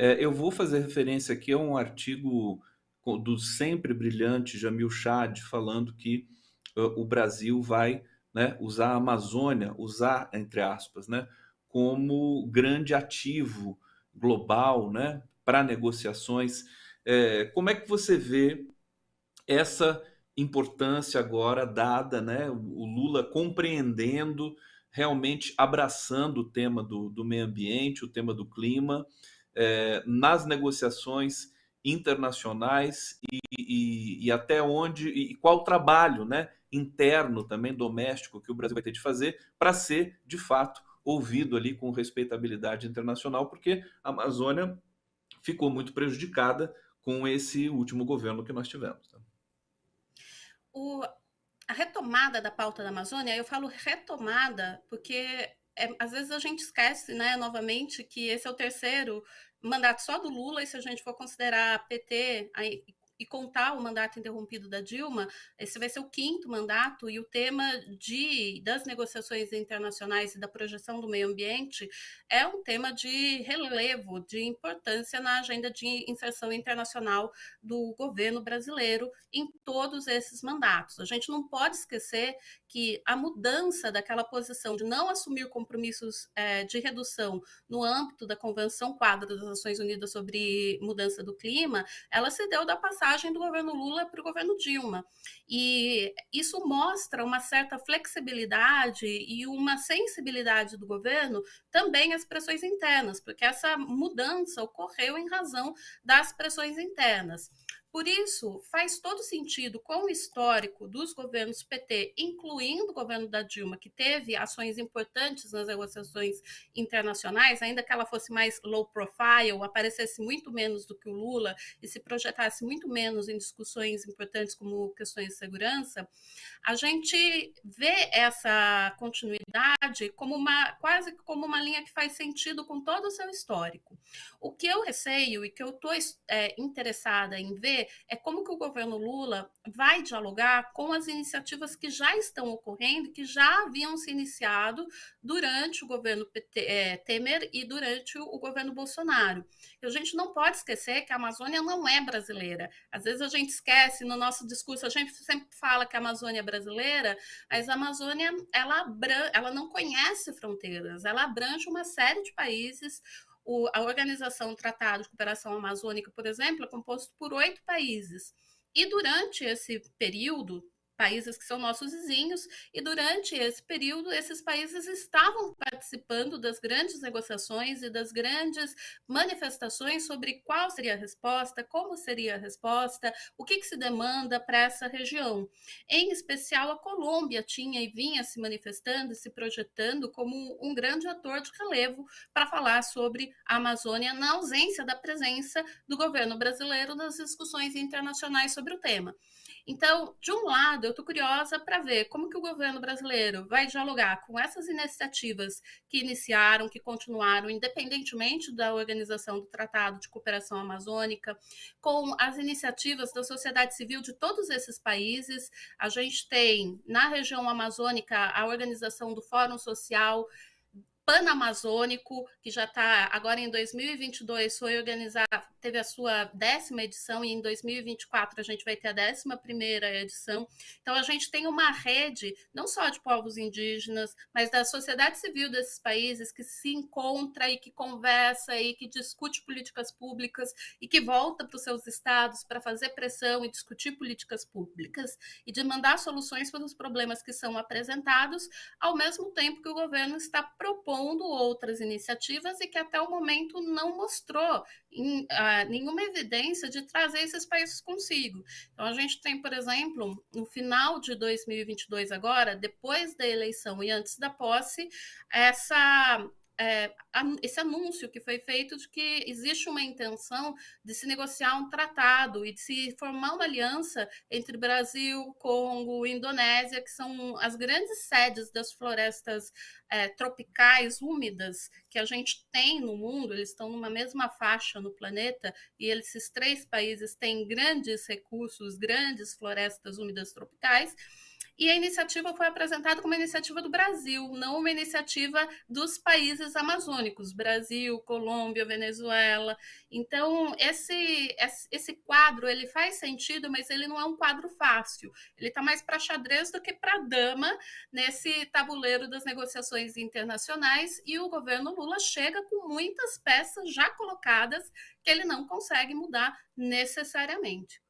Eu vou fazer referência aqui a um artigo do sempre brilhante Jamil Chad, falando que o Brasil vai, né, usar a Amazônia, usar, entre aspas, né, como grande ativo global, né, para negociações. Como é que você vê essa importância agora dada, né? O Lula compreendendo, realmente abraçando o tema do meio ambiente, o tema do clima, nas negociações internacionais e até onde e qual o trabalho, né, interno também doméstico que o Brasil vai ter de fazer para ser de fato ouvido ali com respeitabilidade internacional, porque a Amazônia ficou muito prejudicada com esse último governo que nós tivemos. Tá? O, a retomada da pauta da Amazônia, eu falo retomada porque às vezes a gente esquece, né, novamente, que esse é o terceiro mandato só do Lula, e se a gente for considerar PT e contar o mandato interrompido da Dilma, esse vai ser o quinto mandato, e o tema das negociações internacionais e da projeção do meio ambiente é um tema de relevo, de importância na agenda de inserção internacional do governo brasileiro em todos esses mandatos. A gente não pode esquecer que a mudança daquela posição de não assumir compromissos de redução no âmbito da Convenção Quadro das Nações Unidas sobre Mudança do Clima, ela se deu da passagem do governo Lula para o governo Dilma. E isso mostra uma certa flexibilidade e uma sensibilidade do governo também às pressões internas, porque essa mudança ocorreu em razão das pressões internas. Por isso, faz todo sentido, com o histórico dos governos PT, incluindo o governo da Dilma, que teve ações importantes nas negociações internacionais, ainda que ela fosse mais low profile, aparecesse muito menos do que o Lula e se projetasse muito menos em discussões importantes como questões de segurança, a gente vê essa continuidade como quase como uma linha que faz sentido com todo o seu histórico. O que eu receio e que eu estou interessada em ver é como que o governo Lula vai dialogar com as iniciativas que já estão ocorrendo, que já haviam se iniciado durante o governo Temer e durante o governo Bolsonaro. E a gente não pode esquecer que a Amazônia não é brasileira. Às vezes a gente esquece, no nosso discurso, a gente sempre fala que a Amazônia é brasileira, mas a Amazônia ela não conhece fronteiras, ela abrange uma série de países. A Organização Tratado de Cooperação Amazônica, por exemplo, é composto por 8 países. E durante esse período, países que são nossos vizinhos, e durante esse período, esses países estavam participando das grandes negociações e das grandes manifestações sobre qual seria a resposta, como seria a resposta, o que se demanda para essa região. Em especial, a Colômbia tinha e vinha se manifestando, se projetando como um grande ator de relevo para falar sobre a Amazônia na ausência da presença do governo brasileiro nas discussões internacionais sobre o tema. Então, de um lado, eu estou curiosa para ver como que o governo brasileiro vai dialogar com essas iniciativas que iniciaram, que continuaram, independentemente da organização do Tratado de Cooperação Amazônica, com as iniciativas da sociedade civil de todos esses países. A gente tem, na região amazônica, a organização do Fórum Social Panamazônico, que já está agora em 2022, foi organizar, teve a sua 10ª edição, e em 2024 a gente vai ter a 11ª edição. Então a gente tem uma rede, não só de povos indígenas, mas da sociedade civil desses países, que se encontra e que conversa e que discute políticas públicas e que volta para os seus estados para fazer pressão e discutir políticas públicas e demandar soluções para os problemas que são apresentados, ao mesmo tempo que o governo está propondo outras iniciativas e que até o momento não mostrou nenhuma evidência de trazer esses países consigo. Então a gente tem, por exemplo, no final de 2022 agora, depois da eleição e antes da posse, esse anúncio que foi feito de que existe uma intenção de se negociar um tratado e de se formar uma aliança entre Brasil, Congo e Indonésia, que são as grandes sedes das florestas tropicais úmidas que a gente tem no mundo. Eles estão numa mesma faixa no planeta, e esses 3 países têm grandes recursos, grandes florestas úmidas tropicais. e a iniciativa foi apresentada como uma iniciativa do Brasil, não uma iniciativa dos países amazônicos, Brasil, Colômbia, Venezuela. Então, esse quadro, ele faz sentido, mas ele não é um quadro fácil. Ele está mais para xadrez do que para dama nesse tabuleiro das negociações internacionais, e o governo Lula chega com muitas peças já colocadas que ele não consegue mudar necessariamente.